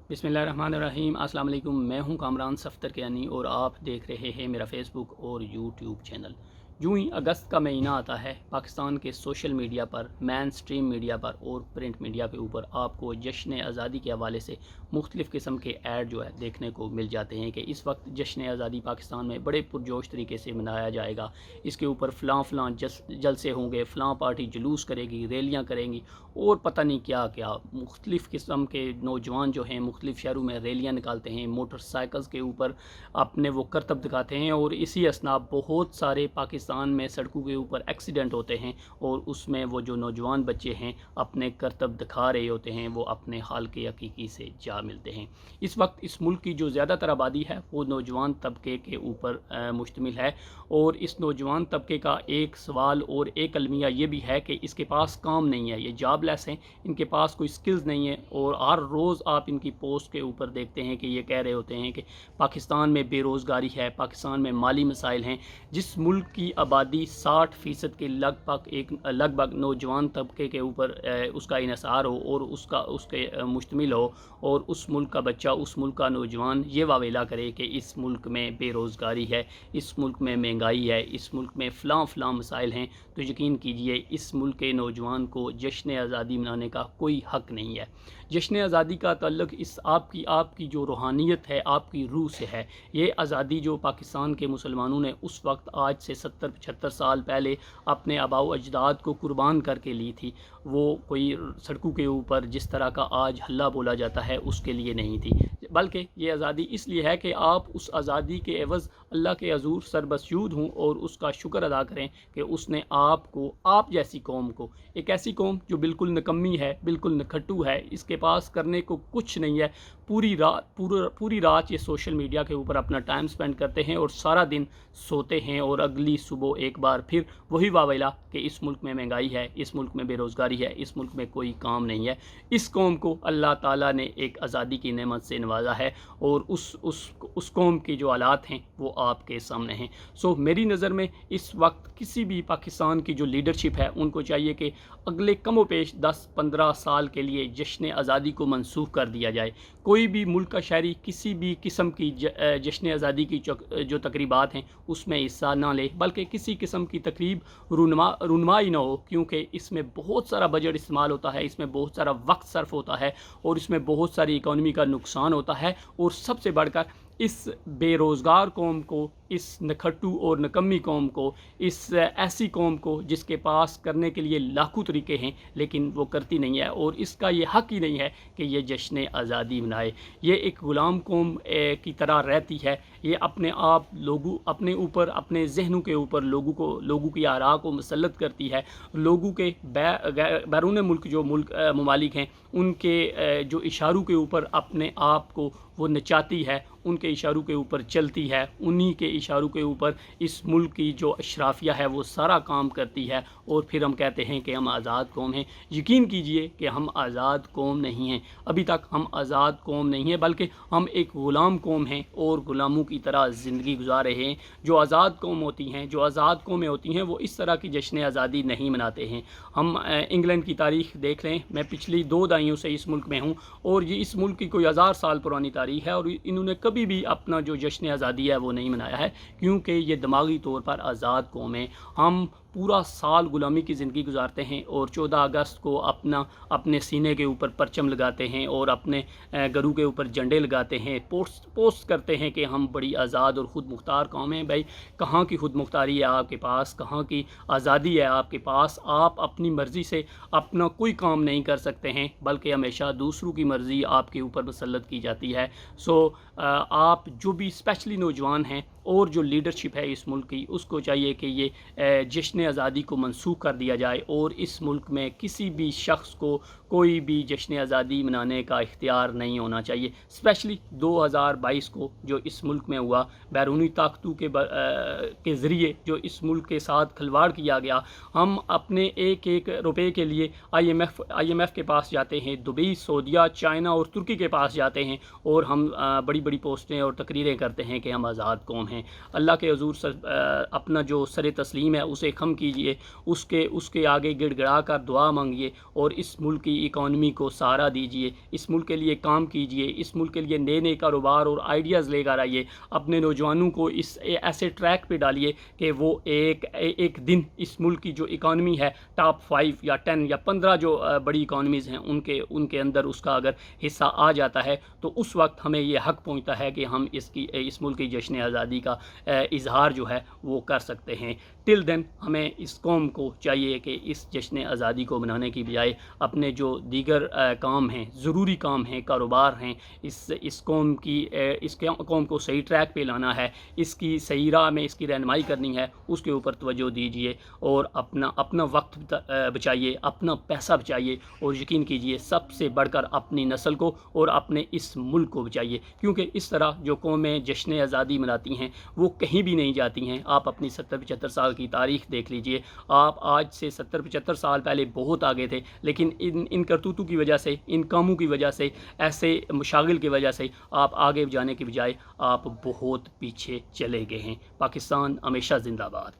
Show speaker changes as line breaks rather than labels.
बिस्मिल्लाहिर्रहमानिर्रहीम। अस्सलाम वालेकुम। मैं हूं कामरान सफ्तर कियानी और आप देख रहे हैं मेरा फेसबुक और यूट्यूब चैनल। यूं ही अगस्त का महीना आता है, पाकिस्तान के सोशल मीडिया पर, मेन स्ट्रीम मीडिया पर और प्रिंट मीडिया के ऊपर आपको जश्न आज़ादी के हवाले से मुख्तलिफ़ किस्म के ऐड जो है देखने को मिल जाते हैं कि इस वक्त जश्न आज़ादी पाकिस्तान में बड़े पुरजोश तरीके से मनाया जाएगा। इसके ऊपर फ़लाँ जलसे होंगे, फ़लाँ पार्टी जुलूस करेगी, रैलियाँ करेंगी और पता नहीं क्या क्या। मुख्तलिफ़ किस्म के नौजवान जो हैं मुख्तलिफ़ शहरों में रैलियाँ निकालते हैं, मोटरसाइकिल्स के ऊपर अपने वो करतब दिखाते हैं और इसी असना बहुत सारे पाकिस्तान में सड़कों के ऊपर एक्सीडेंट होते हैं और उसमें वो जो नौजवान बच्चे हैं अपने करतब दिखा रहे होते हैं, वो अपने हाल के हकीकी से जा मिलते हैं। इस वक्त इस मुल्क की जो ज़्यादातर आबादी है वो नौजवान तबके के ऊपर मुश्तमिल है और इस नौजवान तबके का एक सवाल और एक अलमिया ये भी है कि इसके पास काम नहीं है, ये जॉबलेस हैं, इनके पास कोई स्किल्स नहीं है। और हर रोज़ आप इनकी पोस्ट के ऊपर देखते हैं कि ये कह रहे होते हैं कि पाकिस्तान में बेरोज़गारी है, पाकिस्तान में माली मसाइल हैं। जिस मुल्क की आबादी 60% के लगभग नौजवान तबके के ऊपर उसका इन्हिसार हो और उसके मुश्तमिल हो और उस मुल्क का बच्चा, उस मुल्क का नौजवान ये वावेला करे कि इस मुल्क में बेरोज़गारी है, इस मुल्क में महंगाई है, इस मुल्क में फ़लाँ मसाइल हैं, तो यकीन कीजिए इस मुल्क के नौजवान को जश्न आज़ादी मनाने का कोई हक़ नहीं है। जश्न आज़ादी का ताल्लुक़ इस आपकी जो रूहानियत है, आपकी रूह से है। ये आज़ादी जो पाकिस्तान के मुसलमानों ने उस वक्त आज से 70-75 साल पहले अपने आबाओ अजदाद को कुर्बान करके ली थी, वो कोई सड़कों के ऊपर जिस तरह का आज हल्ला बोला जाता है उसके लिए नहीं थी, बल्कि ये आज़ादी इसलिए है कि आप उस आज़ादी के एवज़ अल्लाह के हज़ूर सरबसजूद हों और उसका शुक्र अदा करें कि उसने आपको, आप जैसी कौम को, एक ऐसी कौम जो बिल्कुल निकम्मी है, बिल्कुल निखट्टू है, इसके पास करने को कुछ नहीं है, पूरी रात ये सोशल मीडिया के ऊपर अपना टाइम स्पेंड करते हैं और सारा दिन सोते हैं और अगली सुबह एक बार फिर वही वावेला कि इस मुल्क में महंगाई है, इस मुल्क में बेरोज़गारी है, इस मुल्क में कोई काम नहीं है। इस कौम को अल्लाह ताला ने एक आज़ादी की नेमत से नवाजा है और उस कौम की जो हालात हैं वो आपके सामने हैं। सो मेरी नज़र में इस वक्त किसी भी पाकिस्तान की जो लीडरशिप है उनको चाहिए कि अगले कमो पेश 10-15 साल के लिए जश्न आज़ादी को मनसूख कर दिया जाए। कोई भी मुल्क का शहरी किसी भी किस्म की जश्न आज़ादी की जो तकरीबात हैं उसमें हिस्सा ना ले, बल्कि किसी किस्म की तकरीब रुनमाई ना हो, क्योंकि इसमें बहुत सारा बजट इस्तेमाल होता है, इसमें बहुत सारा वक्त सर्फ होता है और इसमें बहुत सारी इकॉनमी का नुकसान होता है। और सबसे बढ़कर इस बेरोज़गार कौम को, इस नखट्टू और निकम्मी कौम को, इस ऐसी कौम को जिसके पास करने के लिए लाखों तरीके हैं लेकिन वो करती नहीं है और इसका ये हक़ ही नहीं है कि ये जश्न आज़ादी मनाए। ये एक ग़ुलाम कौम की तरह रहती है, ये अपने आप लोगों अपने ऊपर, अपने जहनों के ऊपर लोगों की आरा को मुसल्लत करती है। लोगों के बैरून मुल्क जो ममालिक हैं उनके जो इशारों के ऊपर अपने आप को वो नचाती है, उनके इशारों के ऊपर चलती है, उन्हीं के इशारों के ऊपर इस मुल्क की जो अशराफिया है वो सारा काम करती है और फिर हम कहते हैं कि हम आज़ाद कौम हैं। यकीन कीजिए कि हम आज़ाद कौम नहीं हैं, अभी तक हम आज़ाद कौम नहीं हैं, बल्कि हम एक ग़ुलाम कौम हैं और ग़ुलामों की तरह ज़िंदगी गुजार रहे हैं। जो आज़ाद कौम होती हैं, जो आज़ाद कौमें होती हैं, वो इस तरह की जश्न आज़ादी नहीं मनाते हैं। हम इंग्लैंड की तारीख़ देख लें, मैं पिछली 2 दहाइयों से इस मुल्क में हूँ और ये इस मुल्क की कोई 1000 साल पुरानी तारीख़ है और इन्होंने कभी भी अपना जो जश्न आज़ादी है वो नहीं मनाया है, क्योंकि ये दिमागी तौर पर आज़ाद कौम है। हम पूरा साल ग़ुलामी की ज़िंदगी गुजारते हैं और 14 अगस्त को अपने सीने के ऊपर परचम लगाते हैं और अपने घरों के ऊपर झंडे लगाते हैं, पोस्ट करते हैं कि हम बड़ी आज़ाद और ख़ुद मुख्तार कौम हैं। भाई, कहाँ की खुद मुख्तारी है आपके पास, कहाँ की आज़ादी है आपके पास? आप अपनी मर्ज़ी से अपना कोई काम नहीं कर सकते हैं, बल्कि हमेशा दूसरों की मर्ज़ी आपके ऊपर मुसल्लत की जाती है। सो आप जो भी स्पेशली नौजवान हैं और जो लीडरशिप है इस मुल्क की, उसको चाहिए कि ये जश्न आज़ादी को मनसूख कर दिया जाए और इस मुल्क में किसी भी शख्स को कोई भी जश्न आज़ादी मनाने का इख्तियार नहीं होना चाहिए। स्पेशली 2022 को जो इस मुल्क में हुआ, बैरूनी ताकतों के ज़रिए जो इस मुल्क के साथ खिलवाड़ किया गया, हम अपने एक रुपये के लिए IMF के पास जाते हैं, दुबई, सऊदीया, चाइना और तुर्की के पास जाते हैं और हम बड़ी बड़ी पोस्टें और तकरीरें करते हैं कि हम आज़ाद कौम हैं। अल्लाह के हज़ूर अपना जो सर तस्लीम है उसे खम کیجئے، اس کے آگے گڑ گڑا کر دعا مانگیے اور اس ملک کی اکانومی کو سہارا دیجئے، اس ملک کے لیے کام کیجئے، اس ملک کے لیے نئے نئے کاروبار اور آئیڈیاز لے کر آئیے، اپنے نوجوانوں کو اس ایسے ٹریک پہ ڈالیے کہ وہ ایک دن اس ملک کی جو اکانومی ہے ٹاپ 5 یا 10 یا 15 جو بڑی اکانومیز ہیں ان کے اندر اس کا اگر حصہ آ جاتا ہے تو اس وقت ہمیں یہ حق پہنچتا ہے کہ ہم اس ملک کی جشن آزادی کا اظہار جو ہے وہ کر سکتے ہیں۔ ٹل دین ہمیں اس قوم کو چاہیے کہ اس جشن آزادی کو منانے کی بجائے اپنے جو دیگر کام ہیں، ضروری کام ہیں، کاروبار ہیں، اس قوم کو صحیح ٹریک پہ لانا ہے، اس کی صحیح راہ میں اس کی رہنمائی کرنی ہے، اس کے اوپر توجہ دیجیے اور اپنا وقت بچائیے، اپنا پیسہ بچائیے اور یقین کیجیے سب سے بڑھ کر اپنی نسل کو اور اپنے اس ملک کو بچائیے، کیونکہ اس طرح جو قومیں جشن آزادی مناتی ہیں وہ کہیں بھی نہیں جاتی ہیں۔ آپ اپنی 70-75 سال کی تاریخ دیکھ لیجئے، آپ آج سے 70-75 سال پہلے بہت آگے تھے، لیکن ان کرتوتوں کی وجہ سے، ان کاموں کی وجہ سے، ایسے مشاغل کی وجہ سے آپ آگے جانے کی بجائے آپ بہت پیچھے چلے گئے ہیں۔ پاکستان ہمیشہ زندہ باد۔